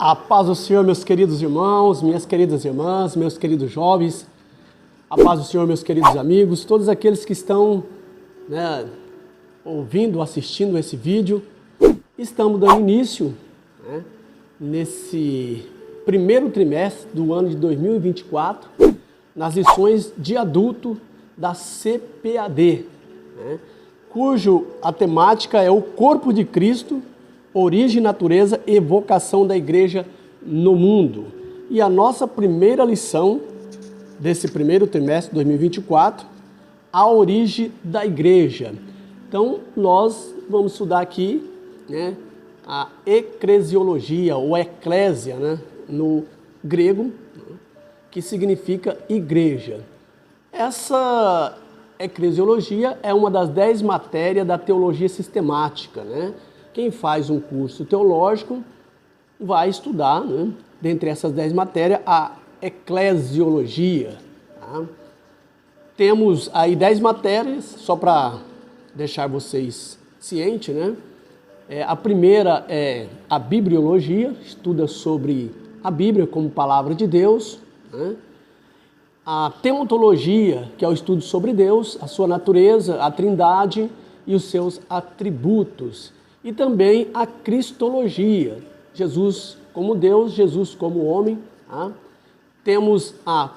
A paz do Senhor, meus queridos irmãos, minhas queridas irmãs, meus queridos jovens. A paz do Senhor, meus queridos amigos, todos aqueles que estão ouvindo, assistindo esse vídeo. Estamos dando início nesse primeiro trimestre do ano de 2024, nas lições de adulto da CPAD, cujo a temática é o corpo de Cristo, origem, natureza e vocação da igreja no mundo. E a nossa primeira lição desse primeiro trimestre de 2024, a origem da igreja. Então, nós vamos estudar aqui a eclesiologia, ou eclésia, no grego, que significa igreja. Essa eclesiologia é uma das 10 matérias da teologia sistemática, Quem faz um curso teológico vai estudar, dentre essas 10 matérias, a eclesiologia. Temos aí 10 matérias, só para deixar vocês cientes, A primeira é a bibliologia, estuda sobre a Bíblia como palavra de Deus. A teontologia, que é o estudo sobre Deus, a sua natureza, a trindade e os seus atributos. E também a cristologia, Jesus como Deus, Jesus como homem. Temos a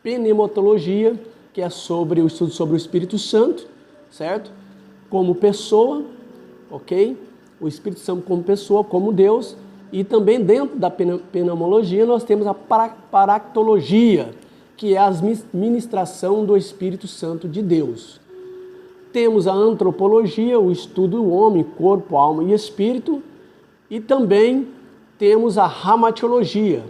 pneumatologia, que é sobre o estudo sobre o Espírito Santo, certo? Como pessoa, ok? O Espírito Santo como pessoa, como Deus. E também dentro da pneumologia nós temos a paractologia, que é a ministração do Espírito Santo de Deus. Temos a antropologia, o estudo do homem, corpo, alma e espírito. E também temos a ramatiologia,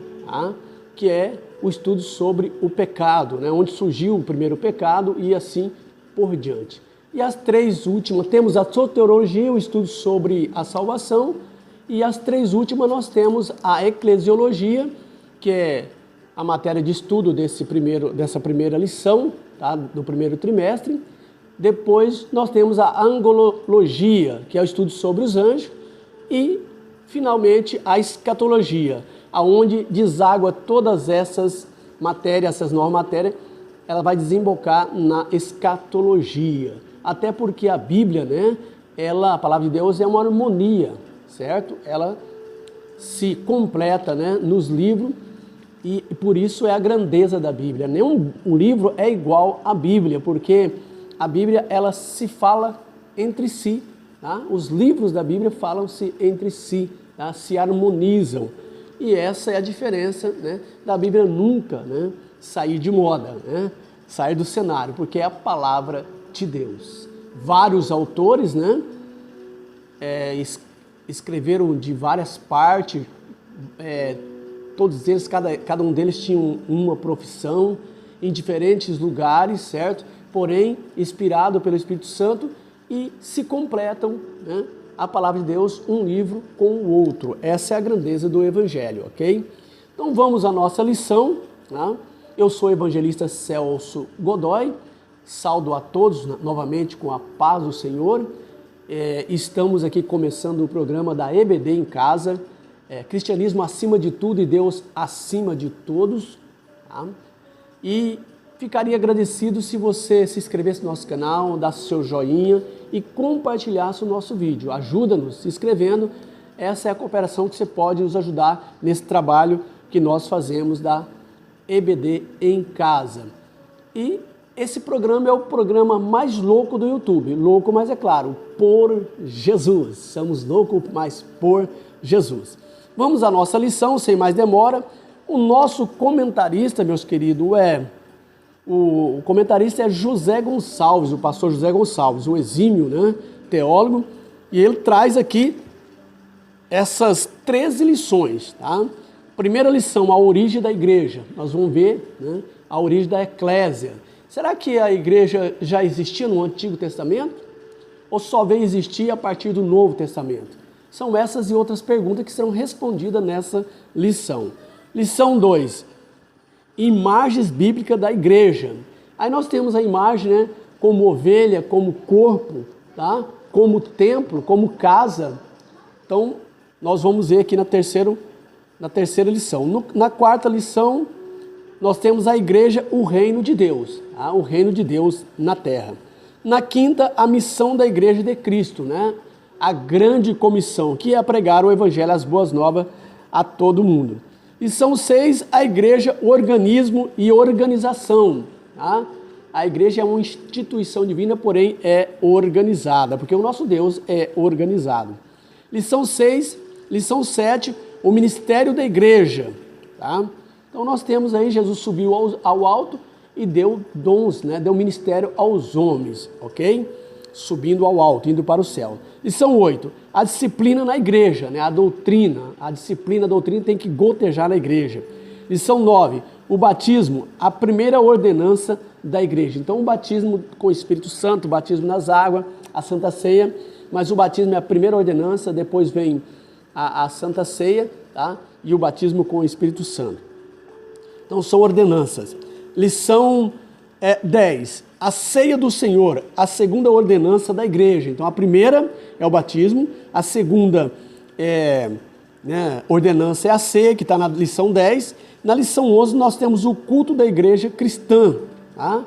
que é o estudo sobre o pecado, onde surgiu o primeiro pecado e assim por diante. E as 3 últimas, temos a soteriologia, o estudo sobre a salvação. E as 3 últimas nós temos a eclesiologia, que é a matéria de estudo dessa primeira lição, do primeiro trimestre. Depois nós temos a angelologia, que é o estudo sobre os anjos. E, finalmente, a escatologia, aonde deságua todas essas matérias, essas 9 matérias, ela vai desembocar na escatologia. Até porque a Bíblia, a palavra de Deus é uma harmonia, certo? Ela se completa, nos livros. E por isso é a grandeza da Bíblia. Nenhum livro é igual à Bíblia, porque a Bíblia ela se fala entre si. Os livros da Bíblia falam-se entre si, se harmonizam. E essa é a diferença da Bíblia nunca sair de moda, sair do cenário, porque é a palavra de Deus. Vários autores escreveram de várias partes, todos eles, cada um deles tinha uma profissão em diferentes lugares, certo? Porém, inspirado pelo Espírito Santo e se completam, a palavra de Deus, um livro com o outro. Essa é a grandeza do Evangelho, ok? Então vamos à nossa lição. Eu sou o evangelista Celso Godoy, saudo a todos novamente com a paz do Senhor. Estamos aqui começando o programa da EBD em Casa, Cristianismo acima de tudo e Deus acima de todos. E ficaria agradecido se você se inscrevesse no nosso canal, desse seu joinha e compartilhasse o nosso vídeo. Ajuda-nos se inscrevendo. Essa é a cooperação que você pode nos ajudar nesse trabalho que nós fazemos da EBD em Casa. E esse programa é o programa mais louco do YouTube. Louco, mas é claro, por Jesus. Somos loucos, mas por Jesus. Vamos à nossa lição, sem mais demora. O nosso comentarista, meus queridos, o comentarista é José Gonçalves, o pastor José Gonçalves, um exímio, teólogo, e ele traz aqui essas 13 lições, Primeira lição, a origem da igreja. Nós vamos ver a origem da eclésia. Será que a igreja já existia no Antigo Testamento? Ou só veio existir a partir do Novo Testamento? São essas e outras perguntas que serão respondidas nessa lição. Lição 2. Imagens bíblicas da igreja. Aí nós temos a imagem, como ovelha, como corpo, como templo, como casa. Então, nós vamos ver aqui no terceiro Na terceira lição. Na quarta lição, nós temos a igreja, o reino de Deus, tá? O reino de Deus na terra. Na quinta, a missão da igreja de Cristo, né? A grande comissão, que é pregar o evangelho, as boas novas a todo mundo. Lição 6, a igreja, organismo e organização, tá? A igreja é uma instituição divina, porém é organizada, porque o nosso Deus é organizado. Lição 6, lição 7, o ministério da igreja, tá? Então nós temos aí, Jesus subiu ao alto e deu dons, né? Deu ministério aos homens, ok? Subindo ao alto, indo para o céu. Lição 8, a disciplina na igreja, né? A doutrina, a disciplina, a doutrina tem que gotejar na igreja. Lição 9, o batismo, a primeira ordenança da igreja. Então o batismo com o Espírito Santo, o batismo nas águas, a Santa Ceia, mas o batismo é a primeira ordenança, depois vem a Santa Ceia, tá? E o batismo com o Espírito Santo. Então são ordenanças. Lição 10, a ceia do Senhor, a segunda ordenança da igreja. Então a primeira é o batismo, a segunda ordenança é a ceia, que está na lição 10. Na lição 11 nós temos o culto da igreja cristã. Tá?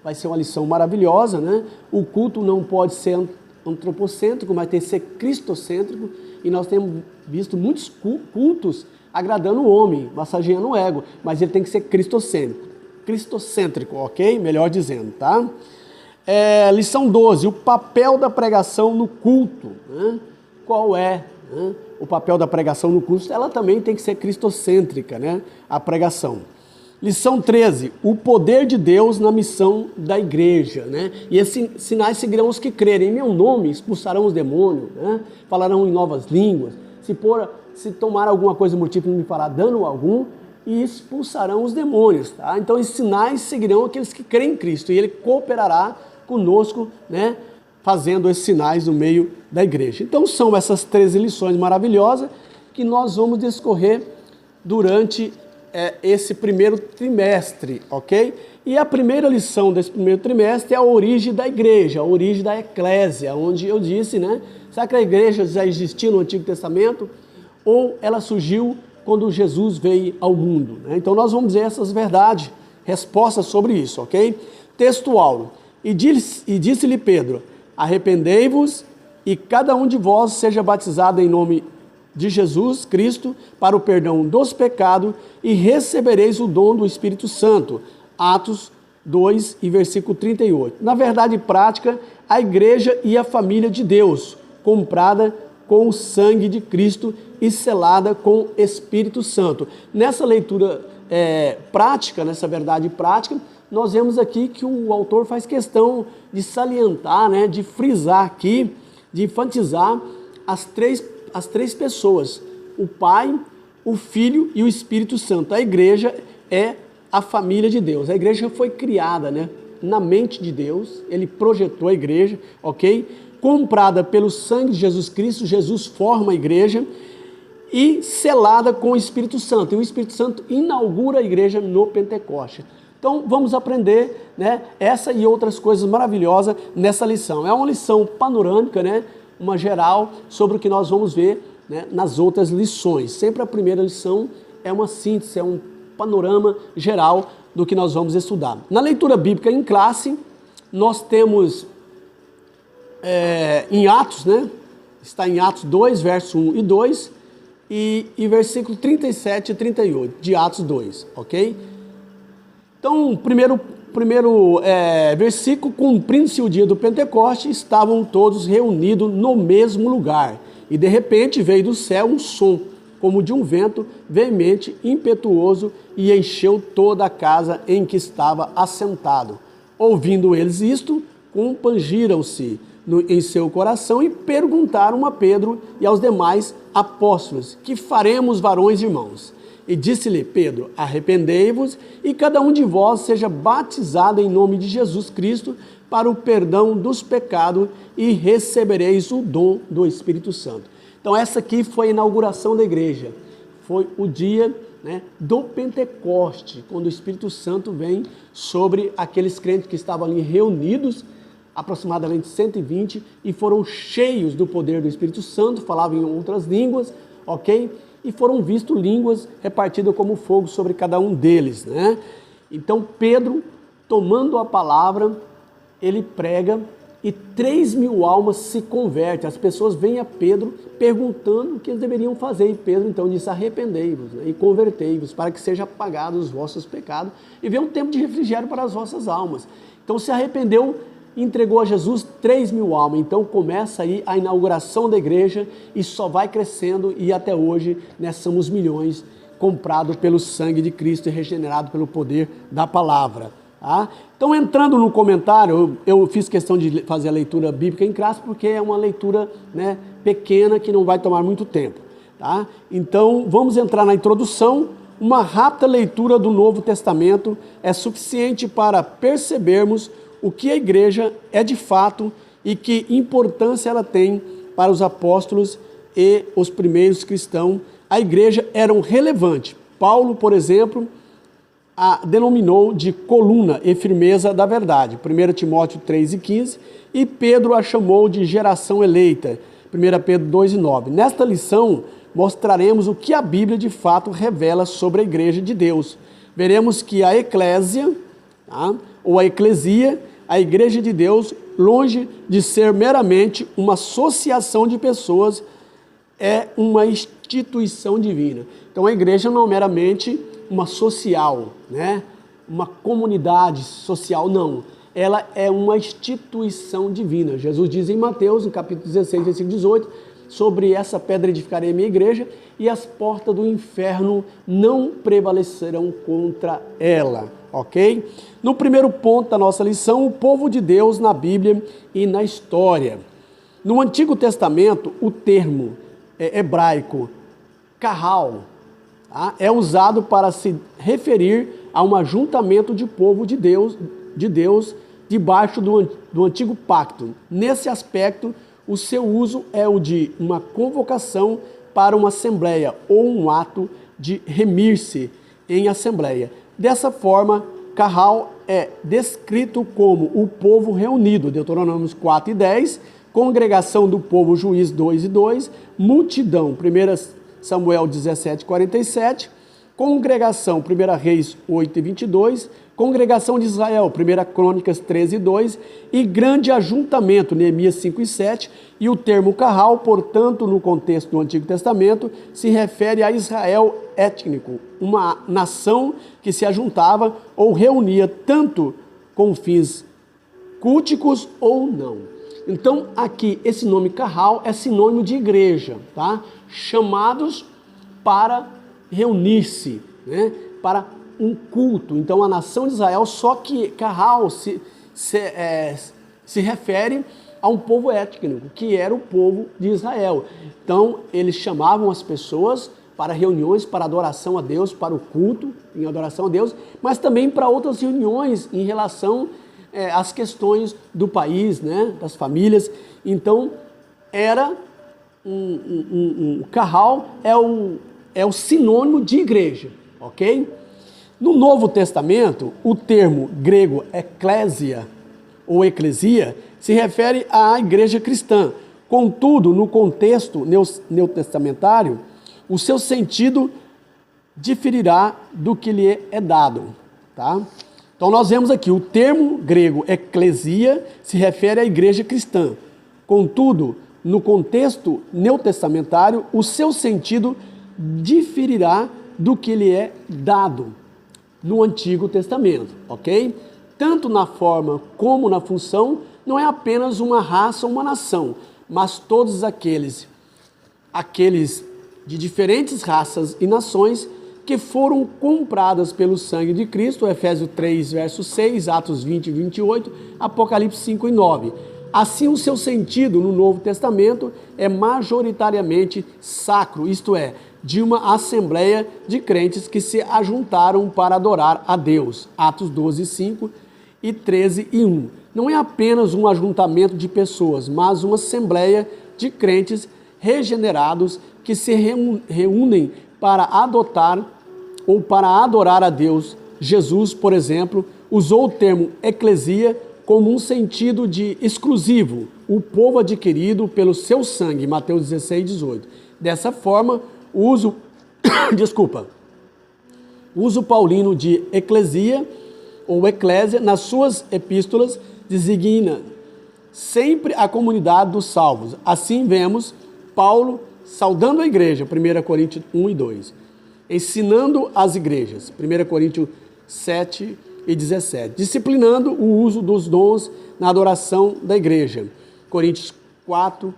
Vai ser uma lição maravilhosa, né? O culto não pode ser antropocêntrico, mas tem que ser cristocêntrico, e nós temos visto muitos cultos agradando o homem, massageando o ego, mas ele tem que ser cristocêntrico, ok? Melhor dizendo, tá? Lição 12, o papel da pregação no culto, né? Qual é, né, o papel da pregação no culto? Ela também tem que ser cristocêntrica, né? A pregação. Lição 13, o poder de Deus na missão da igreja, né? E esses sinais seguirão os que crerem. Em meu nome expulsarão os demônios, né? Falarão em novas línguas. Se tomar alguma coisa mortífera não me fará dano algum, e expulsarão os demônios, tá? Então esses sinais seguirão aqueles que creem em Cristo, e Ele cooperará conosco, né? Fazendo esses sinais no meio da igreja. Então são essas 13 lições maravilhosas que nós vamos discorrer durante esse primeiro trimestre, ok? E a primeira lição desse primeiro trimestre é a origem da igreja, a origem da eclésia, onde eu disse, né? Será que a igreja já existia no Antigo Testamento? Ou ela surgiu quando Jesus veio ao mundo, né? Então nós vamos dizer essas verdades, respostas sobre isso, ok? Textual. E disse-lhe Pedro, arrependei-vos e cada um de vós seja batizado em nome de Jesus Cristo para o perdão dos pecados e recebereis o dom do Espírito Santo. Atos 2 e versículo 38. Na verdade prática, a igreja e a família de Deus, comprada com o sangue de Cristo e selada com Espírito Santo. Nessa leitura prática, nessa verdade prática, nós vemos aqui que o autor faz questão de salientar, né, de frisar aqui, de enfatizar as três pessoas, o Pai, o Filho e o Espírito Santo. A igreja é a família de Deus. A igreja foi criada, né, na mente de Deus, Ele projetou a igreja, ok? Comprada pelo sangue de Jesus Cristo, Jesus forma a igreja e selada com o Espírito Santo. E o Espírito Santo inaugura a igreja no Pentecoste. Então vamos aprender, né, essa e outras coisas maravilhosas nessa lição. É uma lição panorâmica, né, uma geral sobre o que nós vamos ver, né, nas outras lições. Sempre a primeira lição é uma síntese, é um panorama geral do que nós vamos estudar. Na leitura bíblica em classe, nós temos em Atos, né? Está em Atos 2, verso 1 e 2, e versículo 37 e 38, de Atos 2, ok? Então, primeiro versículo, cumprindo-se o dia do Pentecoste, estavam todos reunidos no mesmo lugar, e de repente veio do céu um som, como de um vento veemente, impetuoso, e encheu toda a casa em que estava assentado. Ouvindo eles isto, compungiram-se em seu coração e perguntaram a Pedro e aos demais apóstolos: que faremos, varões irmãos? E disse-lhe Pedro: arrependei-vos e cada um de vós seja batizado em nome de Jesus Cristo para o perdão dos pecados e recebereis o dom do Espírito Santo. Então essa aqui foi a inauguração da igreja, foi o dia, né, do Pentecoste, quando o Espírito Santo vem sobre aqueles crentes que estavam ali reunidos, aproximadamente 120, e foram cheios do poder do Espírito Santo, falavam em outras línguas, ok? e foram vistos línguas repartidas como fogo sobre cada um deles, né? Então Pedro, tomando a palavra, ele prega e 3.000 almas se convertem. As pessoas vêm a Pedro perguntando o que eles deveriam fazer. E Pedro então disse: arrependei-vos, né, e convertei-vos, para que sejam apagados os vossos pecados e venha um tempo de refrigério para as vossas almas. Então se arrependeu, entregou a Jesus 3.000 almas. Então começa aí a inauguração da igreja e só vai crescendo, e até hoje nós somos milhões, comprados pelo sangue de Cristo e regenerados pelo poder da palavra. Tá? Então, entrando no comentário, eu fiz questão de fazer a leitura bíblica em classe, porque é uma leitura, né, pequena, que não vai tomar muito tempo. Tá? Então, vamos entrar na introdução. Uma rápida leitura do Novo Testamento é suficiente para percebermos o que a igreja é de fato e que importância ela tem para os apóstolos e os primeiros cristãos. A igreja era relevante. Paulo, por exemplo, a denominou de coluna e firmeza da verdade, 1 Timóteo 3:15, e Pedro a chamou de geração eleita, 1 Pedro 2:9. Nesta lição, mostraremos o que a Bíblia de fato revela sobre a igreja de Deus. Veremos que a eclésia, tá, ou a eclesia, a igreja de Deus, longe de ser meramente uma associação de pessoas, é uma instituição divina. Então a igreja não é meramente uma social, né? Uma comunidade social, não. Ela é uma instituição divina. Jesus diz em Mateus, no capítulo 16, versículo 18, sobre essa pedra edificarei a minha igreja e as portas do inferno não prevalecerão contra ela, ok? No primeiro ponto da nossa lição, o povo de Deus na Bíblia e na história. No Antigo Testamento, o termo hebraico kahal, é usado para se referir a um ajuntamento de povo de Deus debaixo do antigo pacto. Nesse aspecto, o seu uso é o de uma convocação para uma assembleia ou um ato de remir-se em assembleia. Dessa forma, kahal é descrito como o povo reunido, Deuteronômio 4:10, congregação do povo, Juízes 2:2, multidão, 1 Samuel 17:47, congregação, 1 Reis 8:22, congregação de Israel, 1 Crônicas 13:2, e grande ajuntamento, Neemias 5:7, e o termo kahal, portanto, no contexto do Antigo Testamento, se refere a Israel étnico, uma nação que se ajuntava ou reunia tanto com fins culticos ou não. Então, aqui, esse nome kahal é sinônimo de igreja, tá? Chamados para reunir-se, né? Para um culto. Então, a nação de Israel, só que kahal se refere a um povo étnico, que era o povo de Israel. Então, eles chamavam as pessoas para reuniões, para adoração a Deus, para o culto em adoração a Deus, mas também para outras reuniões em relação as questões do país, né, das famílias. Então, era kahal é o sinônimo de igreja, ok? No Novo Testamento, o termo grego eclésia ou eclesia se refere à igreja cristã. Contudo, no contexto neotestamentário, o seu sentido diferirá do que lhe é dado, tá? Então nós vemos aqui, o termo grego eclesia se refere à igreja cristã. Contudo, no contexto neotestamentário, o seu sentido diferirá do que lhe é dado no Antigo Testamento, ok? Tanto na forma como na função, não é apenas uma raça ou uma nação, mas todos aqueles de diferentes raças e nações que foram compradas pelo sangue de Cristo, Efésios 3, verso 6, Atos 20 e 28, Apocalipse 5 e 9. Assim, o seu sentido no Novo Testamento é majoritariamente sacro, isto é, de uma assembleia de crentes que se ajuntaram para adorar a Deus, Atos 12, 5 e 13 e 1. Não é apenas um ajuntamento de pessoas, mas uma assembleia de crentes regenerados que se reúnem para adotar ou para adorar a Deus. Jesus, por exemplo, usou o termo eclesia como um sentido de exclusivo, o povo adquirido pelo seu sangue, Mateus 16, 18. Dessa forma, o uso desculpa, o uso paulino de eclesia ou eclésia nas suas epístolas designa sempre a comunidade dos salvos. Assim vemos Paulo saudando a igreja, 1 Coríntios 1 e 2, ensinando as igrejas, 1 Coríntios 7 e 17, disciplinando o uso dos dons na adoração da igreja, Coríntios 4,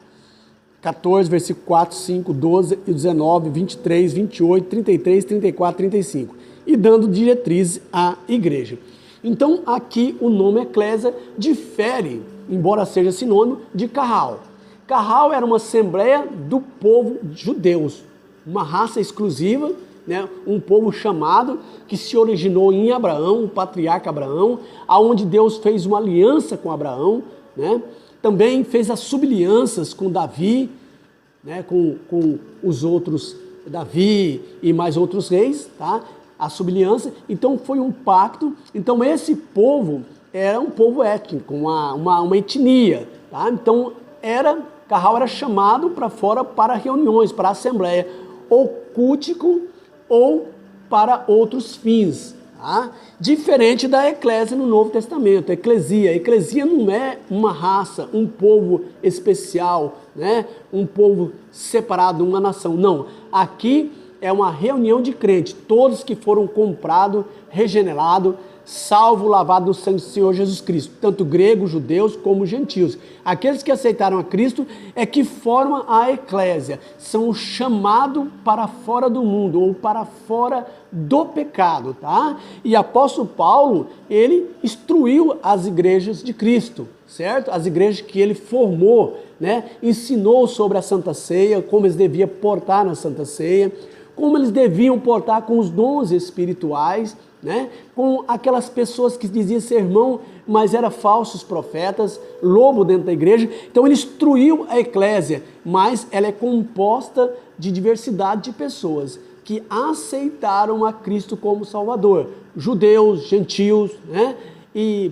14, versículo 4, 5, 12 e 19, 23, 28, 33, 34, 35, e dando diretrizes à igreja. Então, aqui o nome eclésia difere, embora seja sinônimo, de Carral. Carral era uma assembleia do povo judeus, uma raça exclusiva, né? Um povo chamado que se originou em Abraão, o patriarca Abraão, aonde Deus fez uma aliança com Abraão, né? Também fez as sublianças com Davi, né? com os outros, Davi e mais outros reis, tá? A subliança. Então foi um pacto. Então esse povo era um povo étnico, uma etnia, tá? Então Carral era chamado para fora para reuniões, para assembleia, ou cultico ou para outros fins, tá? Diferente da eclésia no Novo Testamento. Eclesia não é uma raça, um povo especial, né? Um povo separado, uma nação. Não, aqui é uma reunião de crentes, todos que foram comprados, regenerados, salvo, lavado no sangue do Senhor Jesus Cristo, tanto gregos, judeus como gentios. Aqueles que aceitaram a Cristo é que formam a eclésia, são chamados para fora do mundo ou para fora do pecado, tá? E apóstolo Paulo, ele instruiu as igrejas de Cristo, certo? As igrejas que ele formou, né? Ensinou sobre a Santa Ceia, como eles deviam portar na Santa Ceia, como eles deviam portar com os dons espirituais, né? Com aquelas pessoas que diziam ser irmão, mas eram falsos profetas, lobo dentro da igreja. Então ele instruiu a eclésia, mas ela é composta de diversidade de pessoas que aceitaram a Cristo como Salvador, judeus, gentios, né? E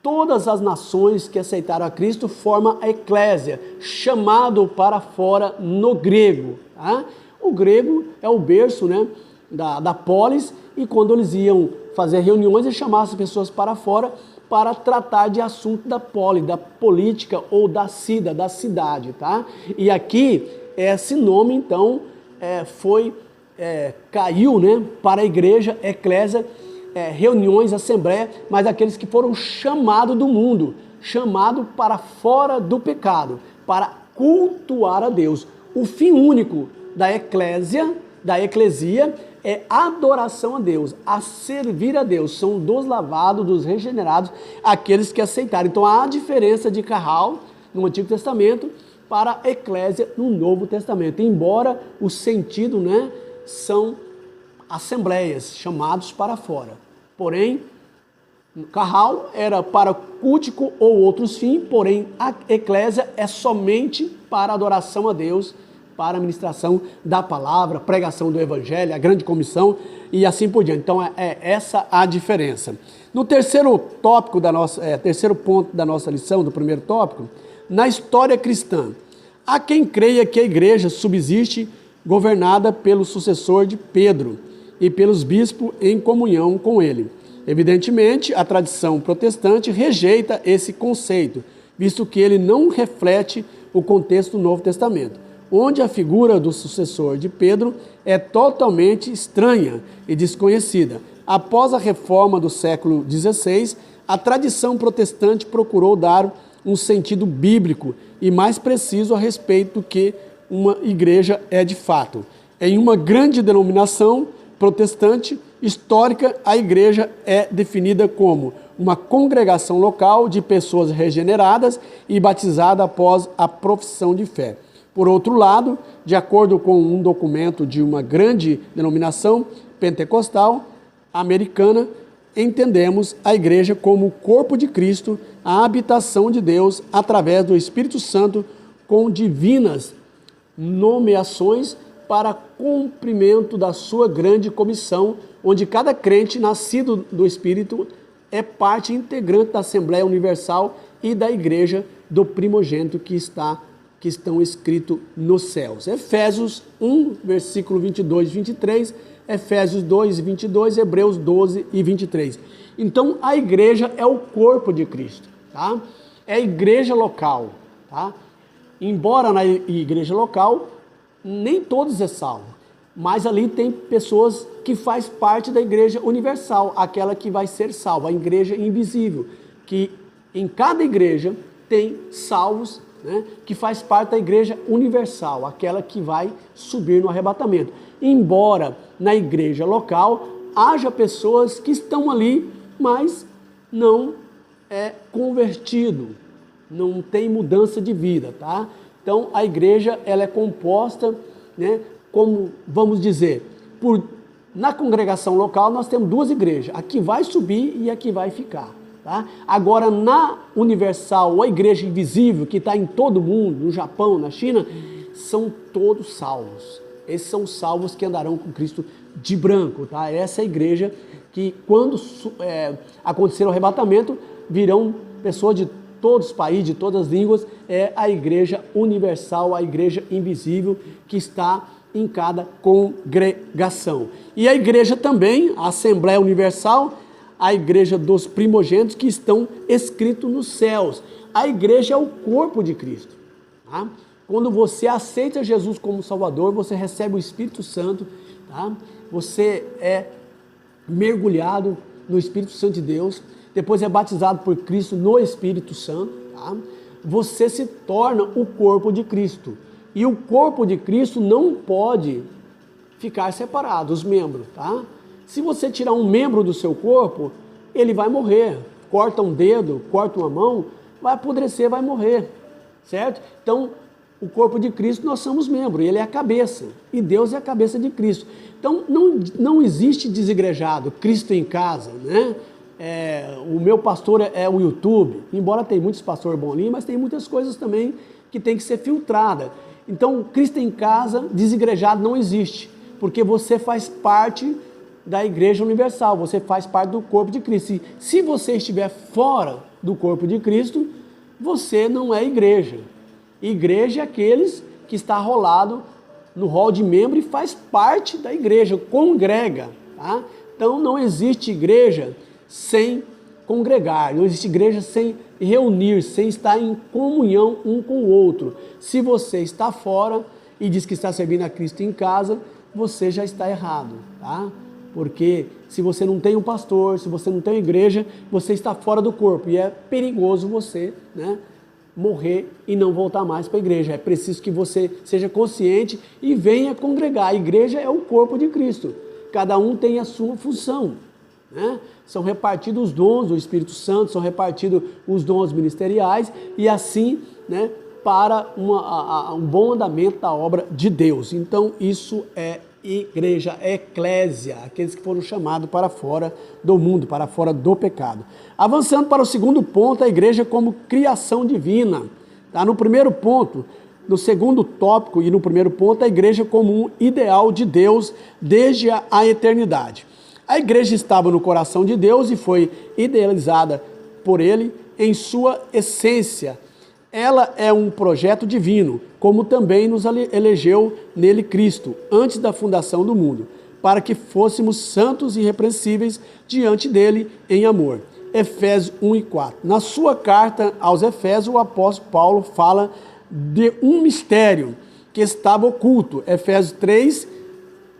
todas as nações que aceitaram a Cristo formam a eclésia, chamado para fora no grego, tá? O grego é o berço, né, da polis, e quando eles iam fazer reuniões, eles chamavam as pessoas para fora para tratar de assunto da polis, da política ou da cidade, tá? E aqui, esse nome, então, caiu, né, para a igreja, eclésia, reuniões, assembleia, mas aqueles que foram chamados do mundo, chamados para fora do pecado, para cultuar a Deus. O fim único da eclésia é adoração a Deus, a servir a Deus. São dos lavados, dos regenerados, aqueles que aceitaram. Então há a diferença de Carral no Antigo Testamento para a eclésia no Novo Testamento, embora o sentido, né, são assembleias, chamados para fora. Porém, Carral era para cultico ou outros fins, porém a eclésia é somente para adoração a Deus, para a ministração da palavra, pregação do evangelho, a grande comissão e assim por diante. Então é essa a diferença. No terceiro tópico terceiro ponto da nossa lição, do primeiro tópico, na história cristã, há quem creia que a igreja subsiste governada pelo sucessor de Pedro e pelos bispos em comunhão com ele. Evidentemente, a tradição protestante rejeita esse conceito, visto que ele não reflete o contexto do Novo Testamento, onde a figura do sucessor de Pedro é totalmente estranha e desconhecida. Após a reforma do século XVI, a tradição protestante procurou dar um sentido bíblico e mais preciso a respeito do que uma igreja é de fato. Em uma grande denominação protestante histórica, a igreja é definida como uma congregação local de pessoas regeneradas e batizadas após a profissão de fé. Por outro lado, de acordo com um documento de uma grande denominação pentecostal americana, entendemos a igreja como o corpo de Cristo, a habitação de Deus através do Espírito Santo, com divinas nomeações para cumprimento da sua grande comissão, onde cada crente nascido do Espírito é parte integrante da Assembleia Universal e da igreja do primogênito que está que estão escritos nos céus. Efésios 1, versículo 22 e 23, Efésios 2, 22, Hebreus 12 e 23. Então, a igreja é o corpo de Cristo, tá? É a igreja local, tá? Embora na igreja local, nem todos é salvo, mas ali tem pessoas que faz parte da igreja universal, aquela que vai ser salva, a igreja invisível, que em cada igreja tem salvos, né, que faz parte da igreja universal, aquela que vai subir no arrebatamento. Embora na igreja local haja pessoas que estão ali, mas não é convertido, não tem mudança de vida, tá? Então a igreja ela é composta, né, como vamos dizer, na congregação local nós temos duas igrejas, a que vai subir e a que vai ficar. Tá? Agora, na universal, a igreja invisível, que está em todo mundo, no Japão, na China, são todos salvos. Esses são os salvos que andarão com Cristo de branco. Tá? Essa é a igreja que, quando acontecer o arrebatamento, virão pessoas de todos os países, de todas as línguas. É a igreja universal, a igreja invisível, que está em cada congregação. E a igreja também, a Assembleia Universal, a igreja dos primogênitos que estão escritos nos céus. A igreja é o corpo de Cristo. Tá? Quando você aceita Jesus como Salvador, você recebe o Espírito Santo, tá? Você é mergulhado no Espírito Santo de Deus, depois é batizado por Cristo no Espírito Santo, tá? Você se torna o corpo de Cristo. E o corpo de Cristo não pode ficar separado, os membros, tá? Se você tirar um membro do seu corpo, ele vai morrer. Corta um dedo, corta uma mão, vai apodrecer, vai morrer, certo? Então, o corpo de Cristo, nós somos membros, ele é a cabeça, e Deus é a cabeça de Cristo. Então, não existe desigrejado, Cristo em casa, né? O meu pastor é o YouTube, embora tenha muitos pastores bons ali, mas tem muitas coisas também que tem que ser filtrada. Então, Cristo em casa, desigrejado não existe, porque você faz parte da igreja universal, você faz parte do corpo de Cristo. E se você estiver fora do corpo de Cristo, você não é igreja. Igreja é aqueles que está rolado no rol de membro e faz parte da igreja, congrega. Tá? Então não existe igreja sem congregar, não existe igreja sem reunir, sem estar em comunhão um com o outro. Se você está fora e diz que está servindo a Cristo em casa, você já está errado, tá? Porque se você não tem um pastor, se você não tem uma igreja, você está fora do corpo. E é perigoso você, né, morrer e não voltar mais para a igreja. É preciso que você seja consciente e venha congregar. A igreja é o corpo de Cristo. Cada um tem a sua função, né? São repartidos os dons do Espírito Santo, são repartidos os dons ministeriais e assim, né, para um bom andamento da obra de Deus. Então isso é igreja, eclésia, aqueles que foram chamados para fora do mundo, para fora do pecado. Avançando para o segundo ponto, a igreja como criação divina. Tá? No primeiro ponto, no segundo tópico e no primeiro ponto, a igreja como um ideal de Deus desde a eternidade. A igreja estava no coração de Deus e foi idealizada por ele em sua essência. Ela é um projeto divino, como também nos elegeu nele Cristo, antes da fundação do mundo, para que fôssemos santos e irrepreensíveis diante dele em amor. Efésios 1 e 4. Na sua carta aos Efésios, o apóstolo Paulo fala de um mistério que estava oculto. Efésios 3,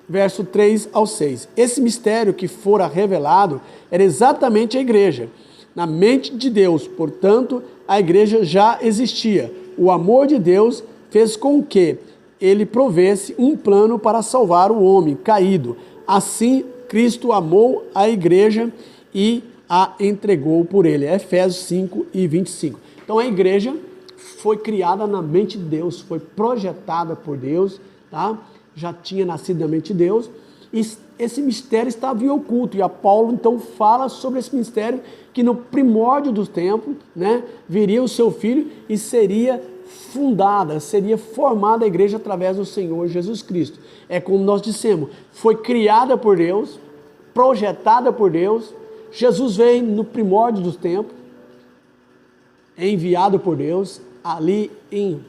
verso 3 ao 6. Esse mistério que fora revelado era exatamente a igreja. Na mente de Deus, portanto, a igreja já existia. O amor de Deus fez com que ele provesse um plano para salvar o homem caído. Assim, Cristo amou a igreja e a entregou por ele. Efésios 5 e 25. Então a igreja foi criada na mente de Deus, foi projetada por Deus, tá? Já tinha nascido na mente de Deus. E esse mistério estava em oculto, e a Paulo então fala sobre esse mistério, que no primórdio dos tempos, né, viria o seu filho e seria formada a igreja através do Senhor Jesus Cristo. É como nós dissemos, foi criada por Deus, projetada por Deus. Jesus veio no primórdio dos tempos, enviado por Deus, ali em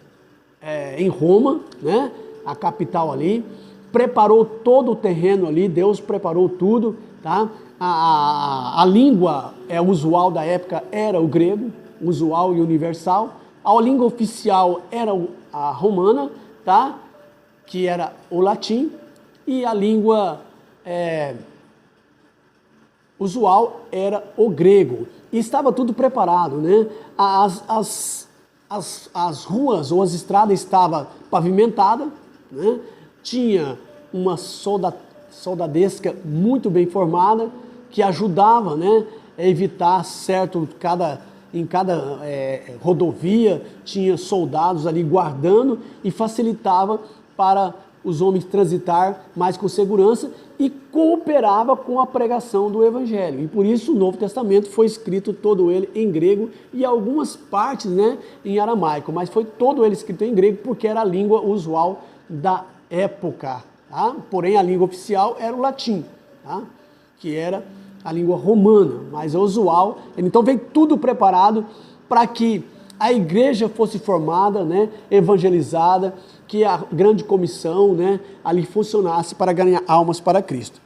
em Roma, né? A capital ali, preparou todo o terreno ali, Deus preparou tudo, tá? A língua usual da época era o grego, usual e universal. A língua oficial era a romana, tá? Que era o latim, e a língua usual era o grego. E estava tudo preparado, né? As ruas ou as estradas estavam pavimentadas, né? Tinha uma soldadesca muito bem formada que ajudava, né, a evitar em cada rodovia tinha soldados ali guardando e facilitava para os homens transitar mais com segurança e cooperava com a pregação do Evangelho. E por isso o Novo Testamento foi escrito todo ele em grego e algumas partes, né, em aramaico, mas foi todo ele escrito em grego porque era a língua usual da época. Tá? Porém, a língua oficial era o latim, tá? Que era a língua romana, mas a usual. Então veio tudo preparado para que a igreja fosse formada, né, evangelizada, que a grande comissão, né, ali funcionasse para ganhar almas para Cristo.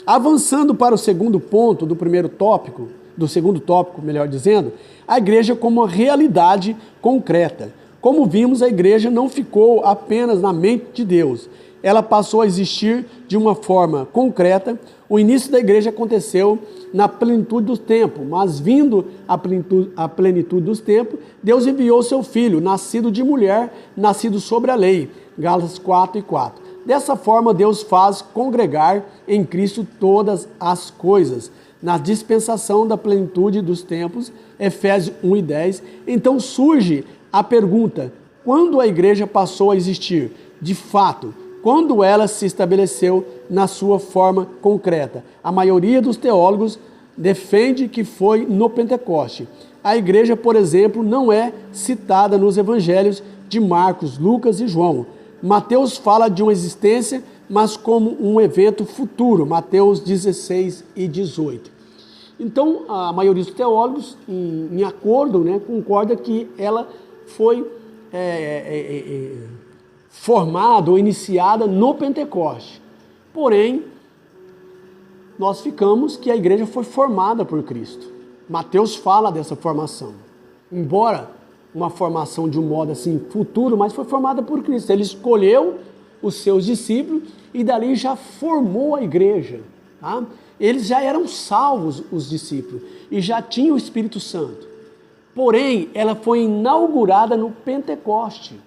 Avançando para o segundo ponto do segundo tópico, melhor dizendo, a igreja como uma realidade concreta. Como vimos, a igreja não ficou apenas na mente de Deus, ela passou a existir de uma forma concreta. O início da igreja aconteceu na plenitude do tempo, mas vindo a plenitude dos tempos, Deus enviou seu Filho, nascido de mulher, nascido sobre a lei, Gálatas 4:4. Dessa forma, Deus faz congregar em Cristo todas as coisas, na dispensação da plenitude dos tempos, Efésios 1:10. Então surge a pergunta: quando a igreja passou a existir? De fato, quando ela se estabeleceu na sua forma concreta. A maioria dos teólogos defende que foi no Pentecoste. A igreja, por exemplo, não é citada nos evangelhos de Marcos, Lucas e João. Mateus fala de uma existência, mas como um evento futuro, Mateus 16:18. Então, a maioria dos teólogos, em acordo, né, concorda que ela foi formada ou iniciada no Pentecoste. Porém, nós ficamos que a igreja foi formada por Cristo. Mateus fala dessa formação. Embora uma formação de um modo assim futuro, mas foi formada por Cristo. Ele escolheu os seus discípulos e dali já formou a igreja. Tá? Eles já eram salvos, os discípulos, e já tinham o Espírito Santo. Porém, ela foi inaugurada no Pentecoste.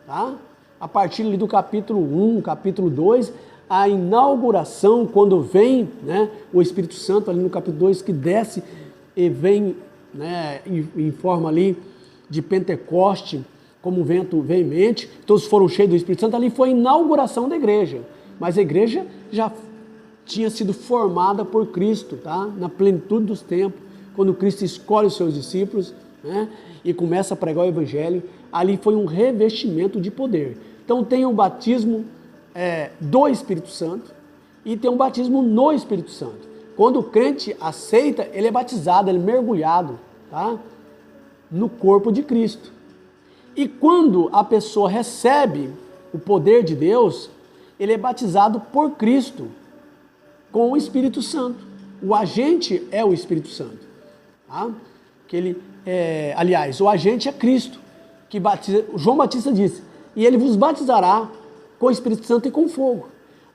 Tá? A partir ali do capítulo 1, capítulo 2, a inauguração, quando vem, né, o Espírito Santo, ali no capítulo 2, que desce e vem, né, em forma ali de Pentecoste, como um vento veemente, todos foram cheios do Espírito Santo, ali foi a inauguração da igreja. Mas a igreja já tinha sido formada por Cristo, tá? Na plenitude dos tempos, quando Cristo escolhe os seus discípulos, né, e começa a pregar o Evangelho, ali foi um revestimento de poder. Então tem o batismo do Espírito Santo e tem um batismo no Espírito Santo. Quando o crente aceita, ele é batizado, ele é mergulhado, tá? No corpo de Cristo. E quando a pessoa recebe o poder de Deus, ele é batizado por Cristo com o Espírito Santo. O agente é o Espírito Santo. Tá? Aliás, o agente é Cristo, que batiza. João Batista disse: e ele vos batizará com o Espírito Santo e com fogo.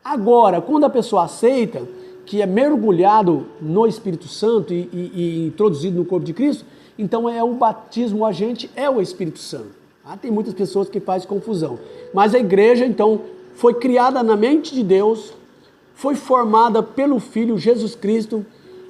Agora, quando a pessoa aceita, que é mergulhado no Espírito Santo e introduzido no corpo de Cristo, então o batismo, o agente é o Espírito Santo. Tá? Tem muitas pessoas que fazem confusão. Mas a igreja, então, foi criada na mente de Deus, foi formada pelo Filho Jesus Cristo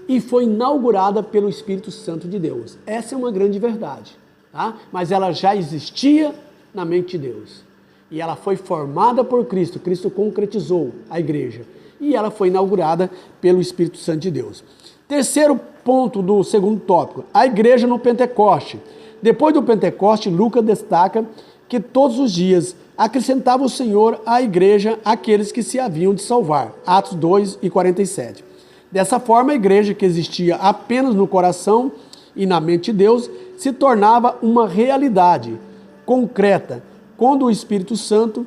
e foi inaugurada pelo Espírito Santo de Deus. Essa é uma grande verdade. Tá? Mas ela já existia na mente de Deus. E ela foi formada por Cristo. Cristo concretizou a igreja. E ela foi inaugurada pelo Espírito Santo de Deus. Terceiro ponto do segundo tópico, a igreja no Pentecoste. Depois do Pentecoste, Lucas destaca que todos os dias acrescentava o Senhor à igreja aqueles que se haviam de salvar. Atos 2:47. Dessa forma, a igreja que existia apenas no coração e na mente de Deus se tornava uma realidade concreta, quando o Espírito Santo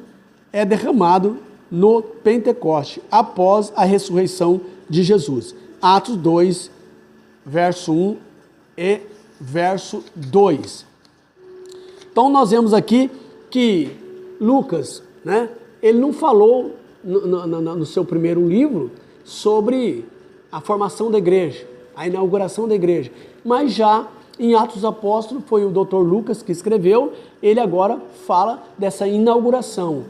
é derramado no Pentecoste, após a ressurreição de Jesus. Atos 2, verso 1 e verso 2. Então nós vemos aqui que Lucas, né, ele não falou no seu primeiro livro sobre a formação da igreja, a inauguração da igreja, mas já em Atos dos Apóstolos, foi o Dr. Lucas que escreveu, ele agora fala dessa inauguração,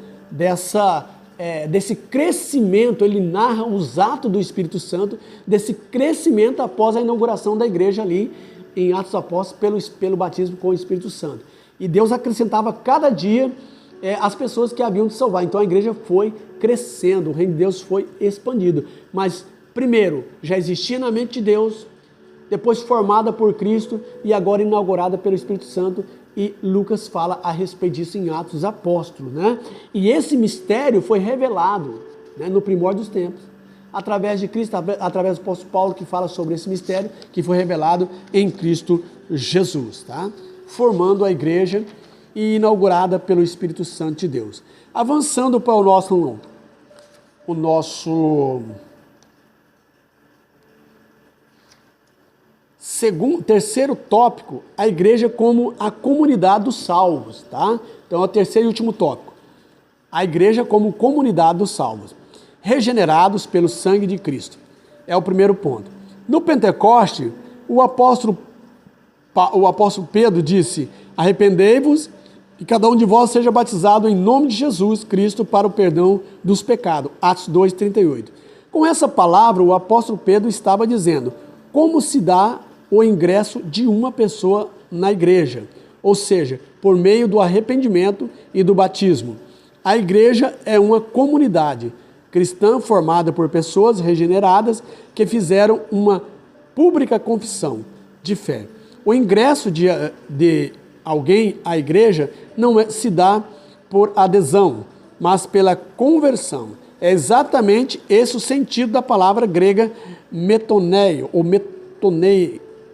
desse crescimento, ele narra os atos do Espírito Santo, desse crescimento após a inauguração da igreja ali, em Atos dos Apóstolos, pelo batismo com o Espírito Santo. E Deus acrescentava cada dia as pessoas que haviam de salvar. Então a igreja foi crescendo, o reino de Deus foi expandido. Mas, primeiro, já existia na mente de Deus, depois formada por Cristo e agora inaugurada pelo Espírito Santo, e Lucas fala a respeito disso em Atos dos Apóstolos, né? E esse mistério foi revelado, né, no primórdio dos tempos, através de Cristo, através do apóstolo Paulo, que fala sobre esse mistério que foi revelado em Cristo Jesus, tá? Formando a igreja e inaugurada pelo Espírito Santo de Deus. Avançando para o nosso terceiro tópico, a igreja como a comunidade dos salvos, tá? Então é o terceiro e último tópico. A igreja como comunidade dos salvos, regenerados pelo sangue de Cristo. É o primeiro ponto. No Pentecoste, o apóstolo Pedro disse: arrependei-vos e cada um de vós seja batizado em nome de Jesus Cristo para o perdão dos pecados. Atos 2:38. Com essa palavra, o apóstolo Pedro estava dizendo como se dá o ingresso de uma pessoa na igreja, ou seja, por meio do arrependimento e do batismo. A igreja é uma comunidade cristã formada por pessoas regeneradas que fizeram uma pública confissão de fé. O ingresso de alguém à igreja não se dá por adesão, mas pela conversão. É exatamente esse o sentido da palavra grega metoneio, ou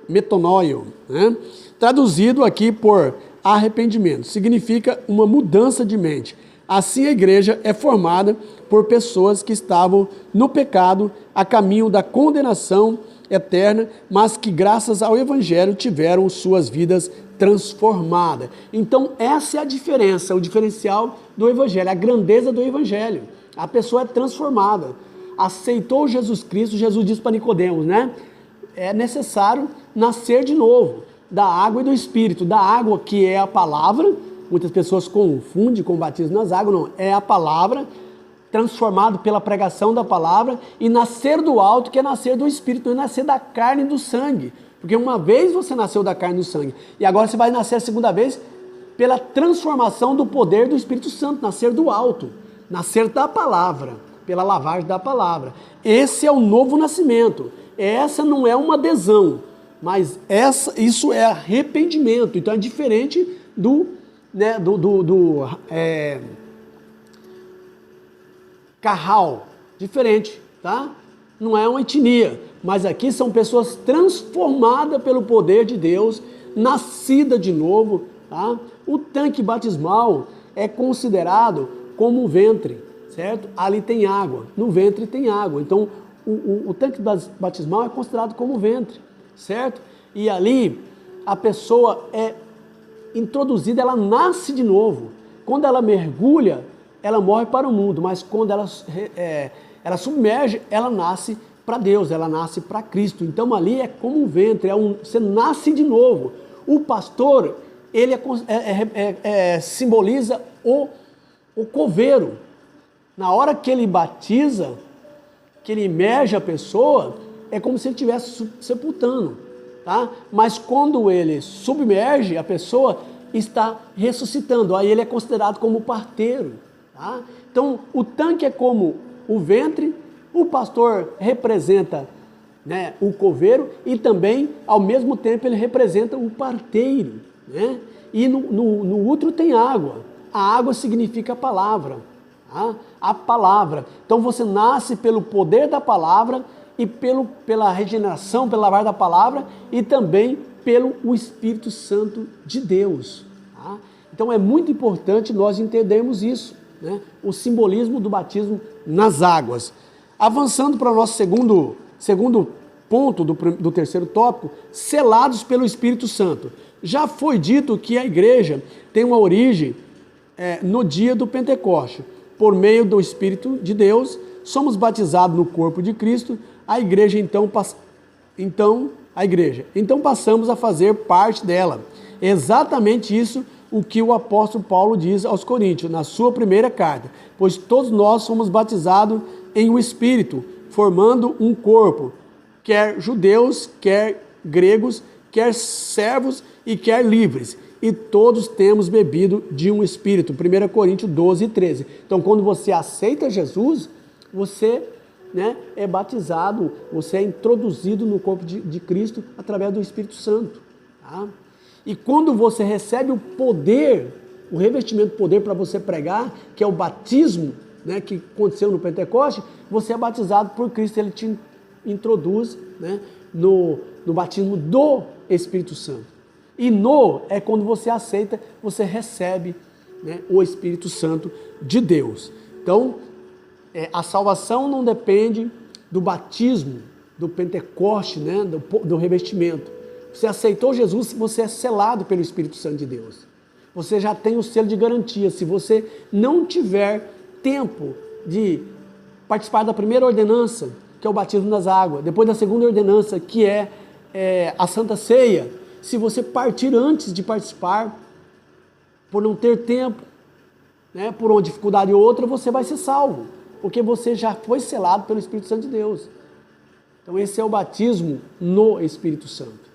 metanoio, né? Traduzido aqui por arrependimento, significa uma mudança de mente. Assim a igreja é formada por pessoas que estavam no pecado, a caminho da condenação eterna, mas que graças ao evangelho tiveram suas vidas transformadas. Então essa é a diferença, o diferencial do evangelho, a grandeza do evangelho. A pessoa é transformada, aceitou Jesus Cristo. Jesus disse para Nicodemos, né? É necessário nascer de novo, da água e do Espírito. Da água, que é a palavra, muitas pessoas confundem com o batismo nas águas, não, é a palavra, transformado pela pregação da palavra, e nascer do alto, que é nascer do Espírito, não é nascer da carne e do sangue, porque uma vez você nasceu da carne e do sangue, e agora você vai nascer a segunda vez pela transformação do poder do Espírito Santo, nascer do alto, nascer da palavra, pela lavagem da palavra. Esse é o novo nascimento. Essa não é uma adesão, mas isso é arrependimento. Então é diferente do carral, diferente, tá? Não é uma etnia, mas aqui são pessoas transformadas pelo poder de Deus, nascida de novo, tá? O tanque batismal é considerado como um ventre, certo? Ali tem água, no ventre tem água, então o tanque batismal é considerado como ventre, certo? E ali a pessoa é introduzida, ela nasce de novo. Quando ela mergulha, ela morre para o mundo, mas quando ela submerge, ela nasce para Deus, ela nasce para Cristo. Então ali é como um ventre, você nasce de novo. O pastor, ele simboliza o coveiro. Na hora que ele batiza, que ele imerge a pessoa, é como se ele estivesse sepultando, tá? Mas quando ele submerge, a pessoa está ressuscitando, aí ele é considerado como parteiro, tá? Então o tanque é como o ventre, o pastor representa, né, o coveiro, e também ao mesmo tempo ele representa o parteiro, né? E no útero tem água. A água significa a palavra, tá? A palavra. Então você nasce pelo poder da palavra e pela regeneração, pela lavagem da palavra, e também pelo Espírito Santo de Deus, tá? Então é muito importante nós entendermos isso, né? O simbolismo do batismo nas águas. Avançando para o nosso segundo ponto do terceiro tópico, selados pelo Espírito Santo. Já foi dito que a igreja tem uma origem no dia do Pentecoste. Por meio do Espírito de Deus, somos batizados no corpo de Cristo, então passamos a fazer parte dela. É exatamente isso o que o apóstolo Paulo diz aos Coríntios, na sua primeira carta. Pois todos nós somos batizados em um Espírito, formando um corpo, quer judeus, quer gregos, quer servos e quer livres. E todos temos bebido de um Espírito. 1 Coríntios 12, 13. Então, quando você aceita Jesus, você é batizado, você é introduzido no corpo de Cristo através do Espírito Santo. Tá? E quando você recebe o poder, o revestimento de poder para você pregar, que é o batismo, que aconteceu no Pentecoste, você é batizado por Cristo, ele te introduz no batismo do Espírito Santo. E é quando você aceita, você recebe o Espírito Santo de Deus. Então, a salvação não depende do batismo, do Pentecoste, do revestimento. Você aceitou Jesus, você é selado pelo Espírito Santo de Deus. Você já tem o selo de garantia. Se você não tiver tempo de participar da primeira ordenança, que é o batismo nas águas, depois da segunda ordenança, que é a Santa Ceia, se você partir antes de participar, por não ter tempo, por uma dificuldade ou outra, você vai ser salvo, porque você já foi selado pelo Espírito Santo de Deus. Então esse é o batismo no Espírito Santo.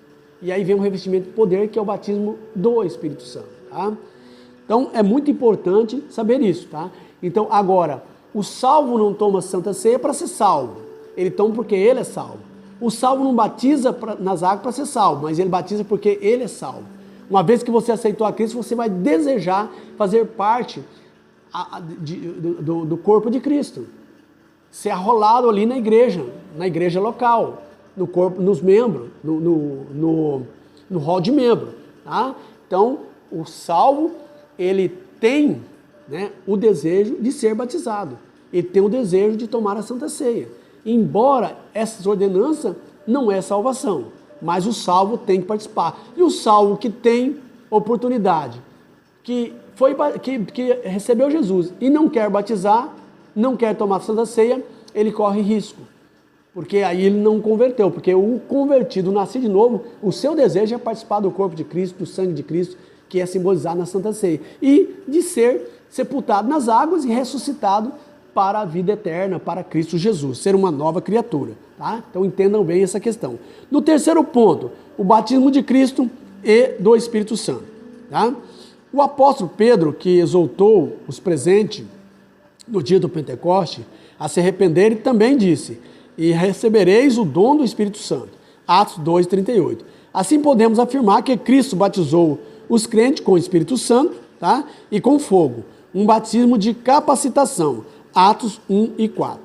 E aí vem o revestimento de poder, que é o batismo do Espírito Santo. Tá? Então é muito importante saber isso. Tá? Então agora, o salvo não toma Santa Ceia para ser salvo, ele toma porque ele é salvo. O salvo não batiza nas águas para ser salvo, mas ele batiza porque ele é salvo. Uma vez que você aceitou a Cristo, você vai desejar fazer parte do corpo de Cristo. Ser arrolado ali na igreja local, no corpo, nos membros, no hall de membro. Tá? Então, o salvo, ele tem o desejo de ser batizado. Ele tem o desejo de tomar a Santa Ceia. Embora essas ordenanças não é salvação, mas o salvo tem que participar. E o salvo que tem oportunidade, que recebeu Jesus e não quer batizar, não quer tomar a Santa Ceia, ele corre risco. Porque aí ele não converteu, porque o convertido, nascido de novo, o seu desejo é participar do corpo de Cristo, do sangue de Cristo, que é simbolizado na Santa Ceia. E de ser sepultado nas águas e ressuscitado para a vida eterna, para Cristo Jesus, ser uma nova criatura. Tá? Então entendam bem essa questão. No terceiro ponto, o batismo de Cristo e do Espírito Santo. Tá? O apóstolo Pedro, que exortou os presentes no dia do Pentecoste a se arrependerem, também disse: e recebereis o dom do Espírito Santo. Atos 2:38. Assim podemos afirmar que Cristo batizou os crentes com o Espírito Santo, tá? E com fogo, um batismo de capacitação. Atos 1:4.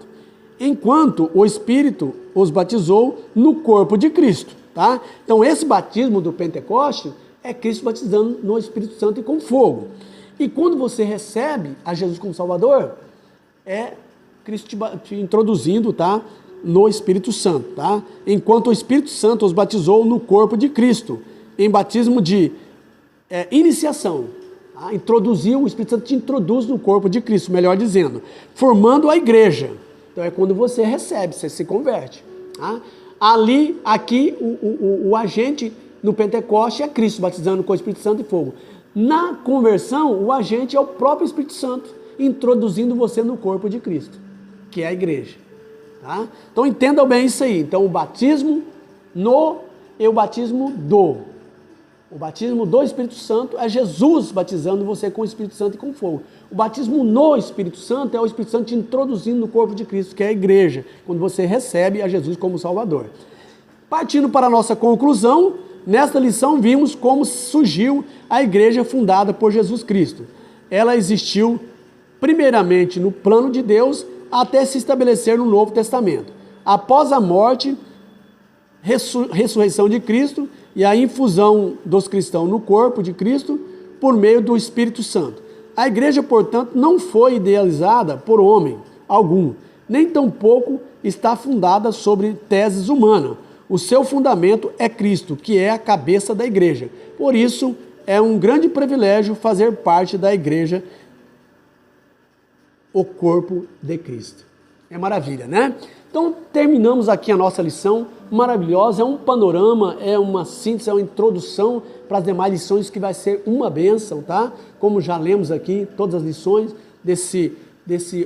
Enquanto o Espírito os batizou no corpo de Cristo. Tá? Então esse batismo do Pentecoste é Cristo batizando no Espírito Santo e com fogo. E quando você recebe a Jesus como Salvador, é Cristo te introduzindo, tá, no Espírito Santo. Tá? Enquanto o Espírito Santo os batizou no corpo de Cristo, em batismo de iniciação. Introduziu, o Espírito Santo te introduz no corpo de Cristo, melhor dizendo, formando a igreja. Então é quando você recebe, você se converte. Tá? Aqui, o agente no Pentecoste é Cristo, batizando com o Espírito Santo e fogo. Na conversão, o agente é o próprio Espírito Santo, introduzindo você no corpo de Cristo, que é a igreja. Tá? Então entendam bem isso aí. Então o batismo e o batismo do. O batismo do Espírito Santo é Jesus batizando você com o Espírito Santo e com fogo. O batismo no Espírito Santo é o Espírito Santo te introduzindo no corpo de Cristo, que é a igreja, quando você recebe a Jesus como Salvador. Partindo para a nossa conclusão, nesta lição vimos como surgiu a igreja fundada por Jesus Cristo. Ela existiu primeiramente no plano de Deus até se estabelecer no Novo Testamento. Após a morte, ressurreição de Cristo e a infusão dos cristãos no corpo de Cristo, por meio do Espírito Santo. A igreja, portanto, não foi idealizada por homem algum, nem tampouco está fundada sobre teses humanas. O seu fundamento é Cristo, que é a cabeça da igreja. Por isso, é um grande privilégio fazer parte da igreja, o corpo de Cristo. É maravilha, né? Então, terminamos aqui a nossa lição maravilhosa. É um panorama, é uma síntese, é uma introdução para as demais lições que vai ser uma bênção, tá? Como já lemos aqui, todas as lições desse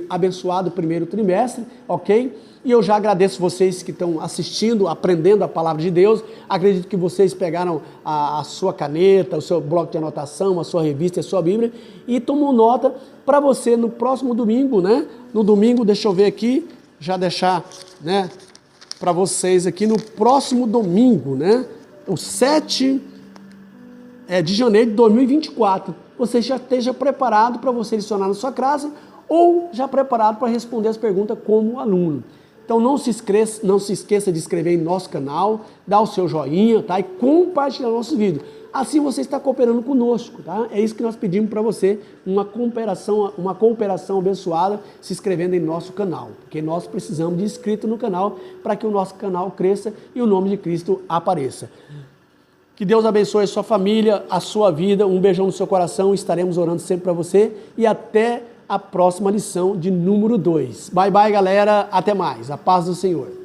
abençoado primeiro trimestre, ok? E eu já agradeço vocês que estão assistindo, aprendendo a palavra de Deus. Acredito que vocês pegaram a sua caneta, o seu bloco de anotação, a sua revista, a sua Bíblia e tomam nota para você no próximo domingo, né? No domingo, deixa eu ver aqui, já deixar, né, para vocês aqui no próximo domingo, né? O 7 de janeiro de 2024. Você já esteja preparado para você licionar na sua casa ou já preparado para responder as perguntas como aluno. Então não se esqueça de inscrever em nosso canal, dar o seu joinha, tá? E compartilhar nosso vídeo. Assim você está cooperando conosco, tá? É isso que nós pedimos para você, uma cooperação abençoada, se inscrevendo em nosso canal. Porque nós precisamos de inscrito no canal para que o nosso canal cresça e o nome de Cristo apareça. Que Deus abençoe a sua família, a sua vida. Um beijão no seu coração. Estaremos orando sempre para você. E até a próxima lição de número 2. Bye, bye, galera. Até mais. A paz do Senhor.